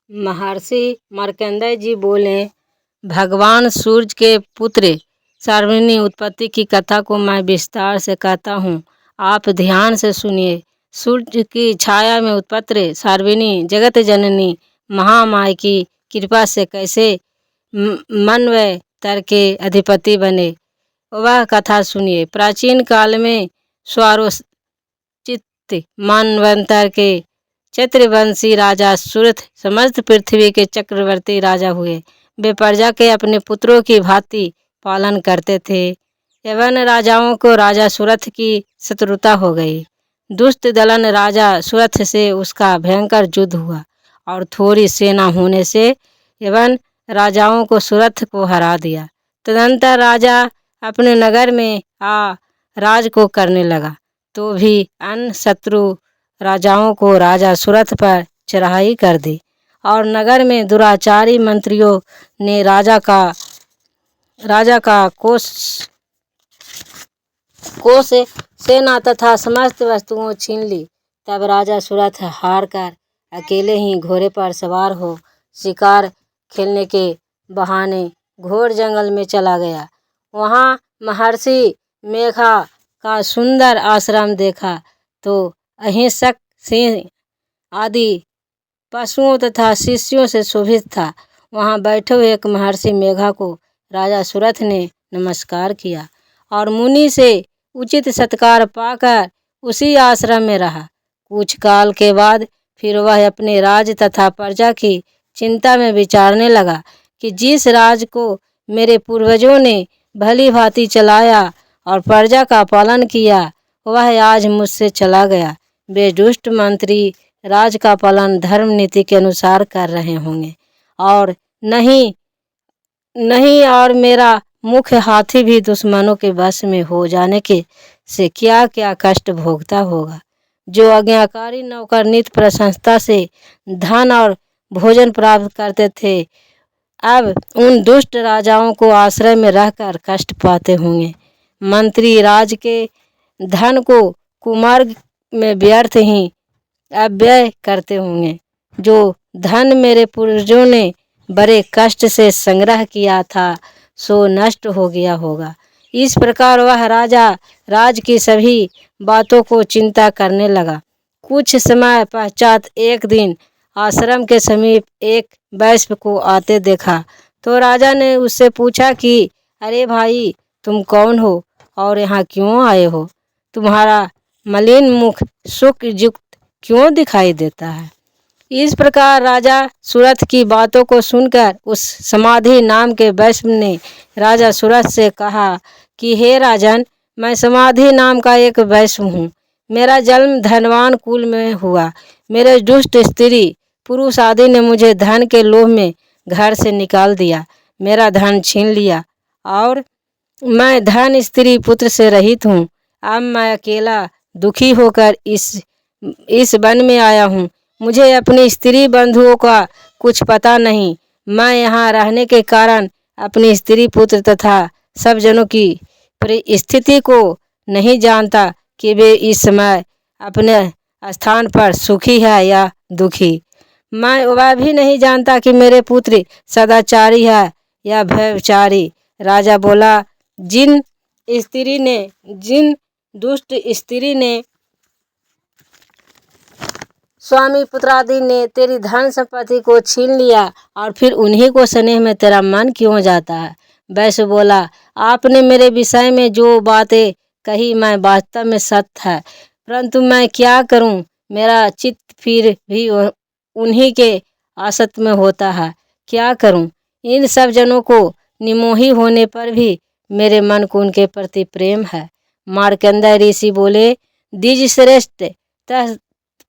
महर्षि मार्कंडेय जी बोले, भगवान सूर्य के पुत्र सार्वजनिक उत्पत्ति की कथा को मैं विस्तार से कहता हूँ, आप ध्यान से सुनिए। सूर्य की छाया में उत्पत्ति सार्वजनिक जगत जननी महामाया की कृपा से कैसे मनवय तर के अधिपति बने, वह कथा सुनिए। प्राचीन काल में स्वारोचित मानवंतर के चक्रवंशी राजा सुरथ समस्त पृथ्वी के चक्रवर्ती राजा हुए। वे प्रजा के अपने पुत्रों की भांति पालन करते थे। एवं राजाओं को राजा सुरथ की शत्रुता हो गई। दुष्ट दलन राजा सुरथ से उसका भयंकर युद्ध हुआ और थोड़ी सेना होने से एवं राजाओं को सुरथ को हरा दिया। तदंतर राजा अपने नगर में राज को करने लगा, तो भी अन्य शत्रु राजाओं को राजा सुरथ पर चढ़ाई कर दी और नगर में दुराचारी मंत्रियों ने राजा का कोष सेना तथा समस्त वस्तुओं छीन ली। तब राजा सुरथ हार कर अकेले ही घोड़े पर सवार हो शिकार खेलने के बहाने घोर जंगल में चला गया। वहाँ महर्षि मेघा का सुंदर आश्रम देखा तो अहिंसक सिंह आदि पशुओं तथा शिष्यों से शोभित था। वहाँ बैठे हुए एक महर्षि मेघा को राजा सुरथ ने नमस्कार किया और मुनि से उचित सत्कार पाकर उसी आश्रम में रहा। कुछ काल के बाद फिर वह अपने राज तथा प्रजा की चिंता में विचारने लगा कि जिस राज को मेरे पूर्वजों ने भली भांति चलाया और प्रजा का पालन किया, वह आज मुझसे चला गया। वे दुष्ट मंत्री राज का पालन धर्म नीति के अनुसार कर रहे होंगे और नहीं और मेरा मुख्य हाथी भी दुश्मनों के वश में हो जाने के से क्या क्या कष्ट भोगता होगा। जो आज्ञाकारी नौकर नित प्रशंसा से धन और भोजन प्राप्त करते थे, अब उन दुष्ट राजाओं को आश्रय में रहकर कष्ट पाते होंगे। मंत्री राज के धन को कुमार्ग में व्यर्थ ही अव्यय करते होंगे। जो धन मेरे पूर्वजों ने बड़े कष्ट से संग्रह किया था, सो नष्ट हो गया होगा। इस प्रकार वह राजा राज की सभी बातों को चिंता करने लगा। कुछ समय पश्चात एक दिन आश्रम के समीप एक वैश्य को आते देखा तो राजा ने उससे पूछा कि अरे भाई, तुम कौन हो और यहाँ क्यों आए हो? तुम्हारा मलिन मुख सुख युक्त क्यों दिखाई देता है? इस प्रकार राजा सुरथ की बातों को सुनकर उस समाधि नाम के वैश्य ने राजा सुरथ से कहा कि हे राजन, मैं समाधि नाम का एक वैश्य हूँ। मेरा जन्म धनवान कुल में हुआ। मेरे दुष्ट स्त्री पुरुष आदि ने मुझे धन के लोभ में घर से निकाल दिया, मेरा धन छीन लिया और मैं धन स्त्री पुत्र से रहित हूँ। अब मैं अकेला दुखी होकर इस वन में आया हूँ। मुझे अपनी स्त्री बंधुओं का कुछ पता नहीं। मैं यहाँ रहने के कारण अपनी स्त्री पुत्र तथा सब जनों की परिस्थिति को नहीं जानता कि वे इस समय अपने स्थान पर सुखी है या दुखी। मैं वह भी नहीं जानता कि मेरे पुत्र सदाचारी है या व्यभिचारी। राजा बोला, जिन दुष्ट स्त्री ने स्वामी पुत्रादि ने तेरी धन संपत्ति को छीन लिया और फिर उन्हीं को स्नेह में तेरा मन क्यों जाता है? वैश्य बोला, आपने मेरे विषय में जो बातें कही मैं वास्तव में सत्य है, परंतु मैं क्या करूं? मेरा चित्त फिर भी उन्हीं के आसक्त में होता है। क्या करूं? इन सब जनों को निमोही होने पर भी मेरे मन को उनके प्रति प्रेम है। मार्कंडेय ऋषि बोले, द्विज श्रेष्ठ।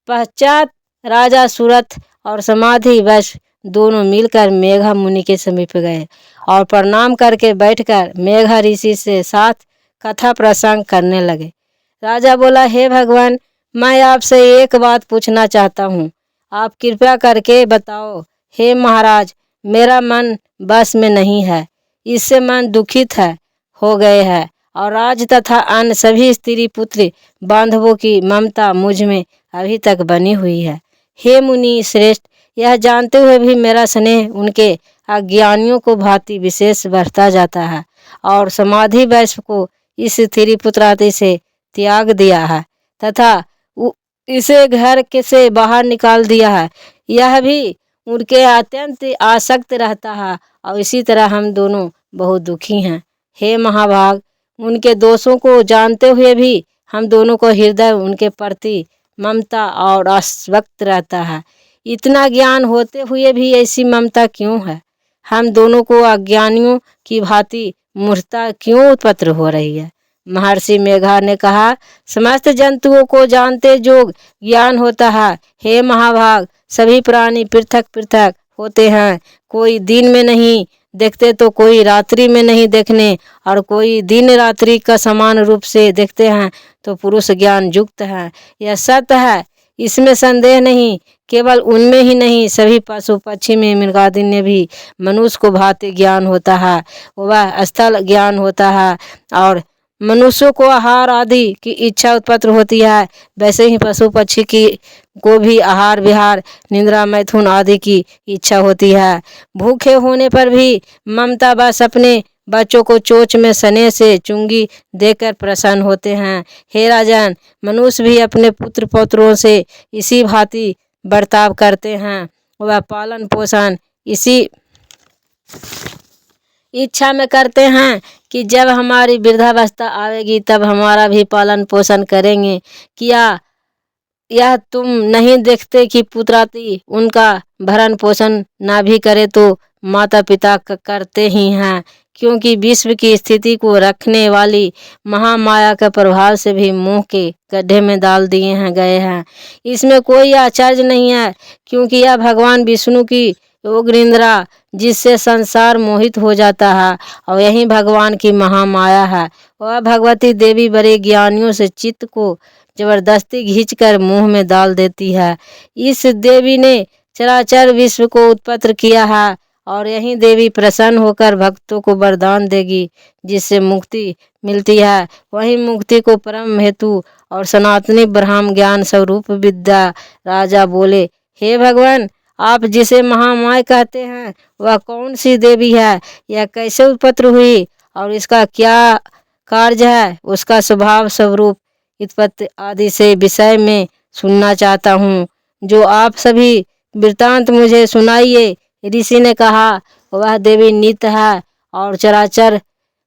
पश्चात राजा सुरथ और समाधि वैश्य दोनों मिलकर मेघा मुनि के समीप गए और प्रणाम करके बैठकर मेघा ऋषि से साथ कथा प्रसंग करने लगे। राजा बोला, हे भगवान, मैं आपसे एक बात पूछना चाहता हूँ, आप कृपया करके बताओ। हे महाराज, मेरा मन बस में नहीं है, इससे मन दुखित हो गए है और राज तथा अन्य सभी स्त्री पुत्र बांधवों की ममता मुझ में अभी तक बनी हुई है। हे मुनि श्रेष्ठ, यह जानते हुए भी मेरा स्नेह उनके अज्ञानियों को भांति विशेष बढ़ता जाता है और समाधि वैश्व को इस स्त्री पुत्रादि से त्याग दिया है तथा इसे घर के से बाहर निकाल दिया है। यह भी उनके अत्यंत आसक्त रहता है और इसी तरह हम दोनों बहुत दुखी हैं। हे महाभाग, उनके दोषों को जानते हुए भी हम दोनों को हृदय उनके प्रति ममता और आसक्त रहता है। इतना ज्ञान होते हुए भी ऐसी ममता क्यों है? हम दोनों को अज्ञानियों की भांति मूर्खता क्यों उत्पन्न हो रही है? महर्षि मेघा ने कहा, समस्त जंतुओं को जानते जो ज्ञान होता है। हे महाभाग, सभी प्राणी पृथक पृथक होते हैं। कोई दिन में नहीं देखते तो कोई रात्रि में नहीं देखने, और कोई दिन रात्रि का समान रूप से देखते हैं तो पुरुष ज्ञान युक्त है। यह सत्य है, इसमें संदेह नहीं। केवल उनमें ही नहीं, सभी पशु पक्षी में मृगादि ने भी मनुष्य को भांति ज्ञान होता है, वह स्थल ज्ञान होता है। और मनुष्यों को आहार आदि की इच्छा उत्पन्न होती है, वैसे ही पशु पक्षी की को भी आहार विहार निद्रा मैथुन आदि की इच्छा होती है। भूखे होने पर भी ममता बस अपने बच्चों को चोंच में स्नेह से चुंगी देकर प्रसन्न होते हैं। हे राजन, मनुष्य भी अपने पुत्र पौत्रों से इसी भांति बर्ताव करते हैं। वह पालन पोषण इसी इच्छा में करते हैं कि जब हमारी वृद्धावस्था आवेगी तब हमारा भी पालन पोषण करेंगे। क्या यह तुम नहीं देखते कि पुत्रादि उनका भरण पोषण ना भी करे तो माता पिता करते ही हैं, क्योंकि विश्व की स्थिति को रखने वाली महामाया के प्रभाव से भी मुंह के गड्ढे में डाल दिए हैं गए हैं। इसमें कोई आश्चर्य नहीं है, क्योंकि यह भगवान विष्णु की योग निद्रा जिससे संसार मोहित हो जाता है, और यही भगवान की महामाया है। वह भगवती देवी बड़े ज्ञानियों से चित्त को जबरदस्ती खींचकर मुंह में डाल देती है। इस देवी ने चराचर विश्व को उत्पन्न किया है, और यही देवी प्रसन्न होकर भक्तों को वरदान देगी जिससे मुक्ति मिलती है। वही मुक्ति को परम हेतु और सनातनी ब्रह्म ज्ञान स्वरूप विद्या राजा बोले, हे भगवान, आप जिसे महामाया कहते हैं वह कौन सी देवी है? यह कैसे उत्पन्न हुई और इसका क्या कार्य है? उसका स्वभाव स्वरूप उत्पत्ति आदि से विषय में सुनना चाहता हूँ, जो आप सभी वृत्तांत मुझे सुनाइए। ऋषि ने कहा, वह देवी नित्य है और चराचर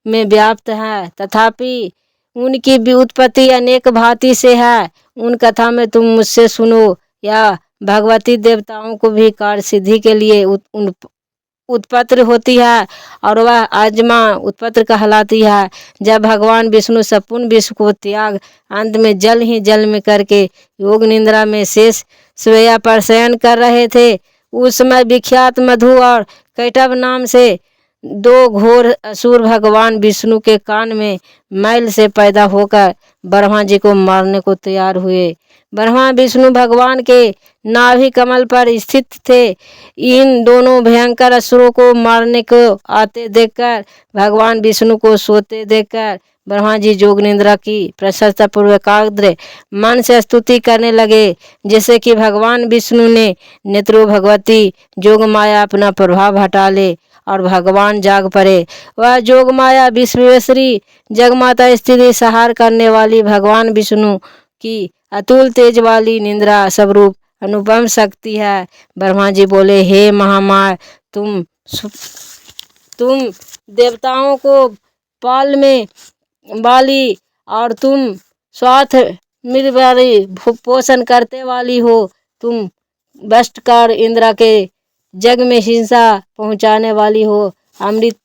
में व्याप्त है, तथापि उनकी भी उत्पत्ति अनेक भांति से है। उन कथा में तुम मुझसे सुनो। या भगवती देवताओं को भी कार्य सिद्धि के लिए उत्पन्न होती है, और वह आजमा उत्पन्न कहलाती है। जब भगवान विष्णु संपूर्ण विश्व को त्याग अंत में जल ही जल में करके योग निद्रा में शेष शैया पर शयन कर रहे थे, उस समय विख्यात मधु और कैटभ नाम से दो घोर असुर भगवान विष्णु के कान में मैल से पैदा होकर ब्रह्मा जी को मारने को तैयार हुए। ब्रह्मा विष्णु भगवान के नाभि कमल पर स्थित थे। इन दोनों भयंकर असुरों को मारने को आते देखकर भगवान विष्णु को सोते देखकर ब्रह्मा जी योग निद्रा की प्रशंसा पूर्वक एकाग्र मन से स्तुति करने लगे, जैसे कि भगवान विष्णु ने नेत्रो भगवती जोग माया अपना प्रभाव हटा ले और भगवान जाग पड़े। वह जोग माया विश्वेश्वरी जगमाता स्थिति सहार करने वाली भगवान विष्णु की अतुल तेज वाली निद्रा स्वरूप अनुपम शक्ति है। ब्रह्मा जी बोले, हे महामाया, तुम देवताओं को पाल में वाली और तुम स्वार्थ मिरवारी पोषण करते वाली हो। तुम वस्टकार इंद्रा के जग में हिंसा पहुँचाने वाली हो। अमृत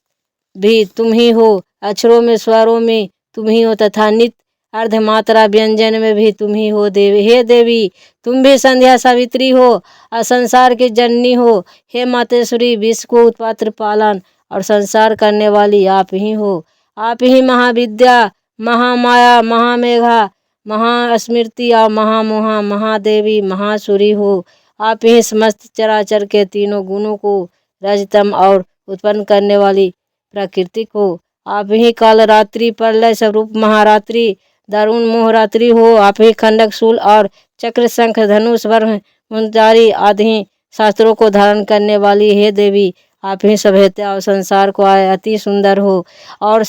भी तुम ही हो, अक्षरों में स्वरों में तुम ही हो, तथा नित्य अर्धमात्रा व्यंजन में भी तुम ही हो देवी। हे देवी, तुम भी संध्या सावित्री हो और संसार की जननी हो। हे मातेश्वरी, विश्व को उत्पात्र पालन और संसार करने वाली आप ही हो। आप ही महाविद्या, महामाया, महामेघा, महास्मृति और महामोहा, महादेवी, महासुरी हो। आप ही समस्त चराचर के तीनों गुणों को रजतम और उत्पन्न करने वाली प्राकृतिक हो। आप ही काल रात्रि प्रलय स्वरूप महारात्रि दारुण मोहरात्रि हो। आप ही खंडक शूल और चक्र शंख धनुष वर्ण मुंदारी आदि शास्त्रों को धारण करने वाली हे देवी, आप ही सभ्यता और संसार को आए अति सुंदर हो और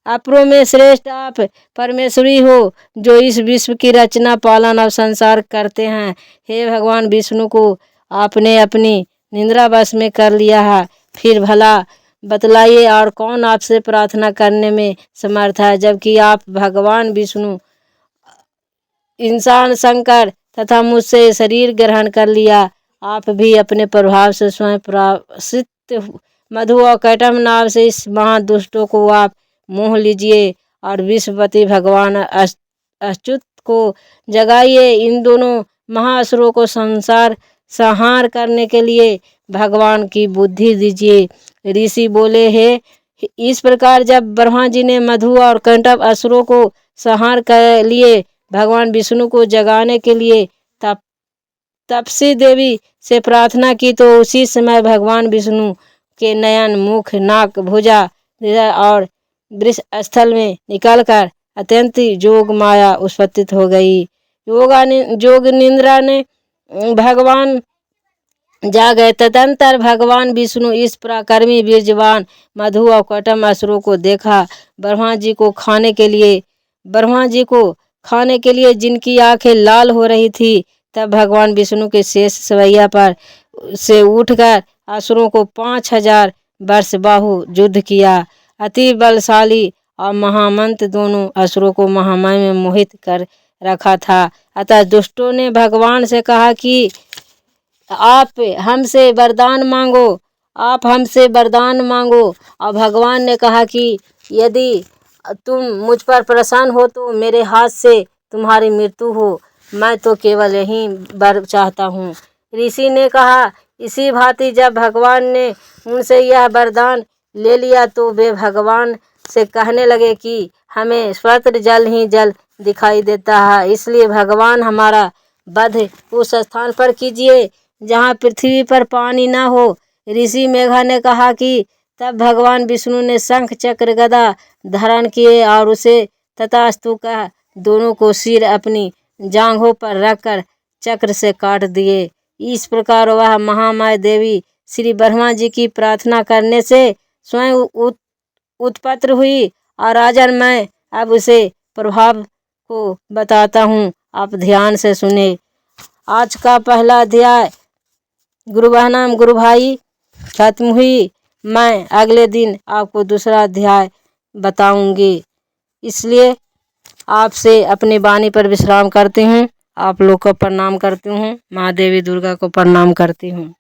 अपरों में श्रेष्ठ आप परमेश्वरी हो, जो इस विश्व की रचना पालन और संसार करते हैं। हे भगवान विष्णु को आपने अपनी निंद्रा वश में कर लिया है, फिर भला बतलाइए और कौन आपसे प्रार्थना करने में समर्थ है, जबकि आप भगवान विष्णु इंसान शंकर तथा मुझसे शरीर ग्रहण कर लिया। आप भी अपने प्रभाव से स्वयं प्राश्रित मधु और कैटम नाम से इस महादुष्टों को आप मोह लीजिए और विश्वपति भगवान अच्युत को जगाइए। इन दोनों महाअसुरों को संहार करने के लिए भगवान की बुद्धि दीजिए। ऋषि बोले, हे इस प्रकार जब ब्रह्मा जी ने मधु और कैटभ असुरों को संहार कर लिए भगवान विष्णु को जगाने के लिए तपसी देवी से प्रार्थना की, तो उसी समय भगवान विष्णु के नयन, मुख, नाक, भुजा और वृष स्थल में निकलकर अत्यंत जोग माया उत्पत्तित हो गई। जोग निंद्रा ने भगवान जा गए। तदंतर भगवान विष्णु इस पराक्रमी वीर्यवान मधु और कैटभ असुरों को देखा। ब्रह्मा जी को खाने के लिए जिनकी आंखें लाल हो रही थी, तब भगवान विष्णु के शेष सवैया पर से उठकर असुरों को 5000 वर्ष बाहु युद्ध किया। अति बलशाली और महामंत दोनों असुरों को महामाया में मोहित कर रखा था। अतः दुष्टों ने भगवान से कहा कि आप हमसे वरदान मांगो। और भगवान ने कहा कि यदि तुम मुझ पर प्रसन्न हो तो मेरे हाथ से तुम्हारी मृत्यु हो, मैं तो केवल यही वर चाहता हूँ। ऋषि ने कहा, इसी भांति जब भगवान ने उनसे यह वरदान ले लिया तो वे भगवान से कहने लगे कि हमें स्वतः जल ही जल दिखाई देता है, इसलिए भगवान हमारा वध उस स्थान पर कीजिए जहाँ पृथ्वी पर पानी न हो। ऋषि मेघा ने कहा कि तब भगवान विष्णु ने शंख चक्र गदा धारण किए और उसे तथास्तु कह दोनों को सिर अपनी जांघों पर रखकर चक्र से काट दिए। इस प्रकार वह महामाया देवी श्री ब्रह्मा जी की प्रार्थना करने से स्वयं उत्पन्न हुई। और राजन, मैं अब उसे प्रभाव को बताता हूँ, आप ध्यान से सुने। आज का पहला अध्याय गुरु बहनाम गुरु भाई खत्म हुई। मैं अगले दिन आपको दूसरा अध्याय बताऊंगी, इसलिए आपसे अपनी वाणी पर विश्राम करती हूँ। आप लोग को प्रणाम करती हूँ, माँ देवी दुर्गा को प्रणाम करती हूँ।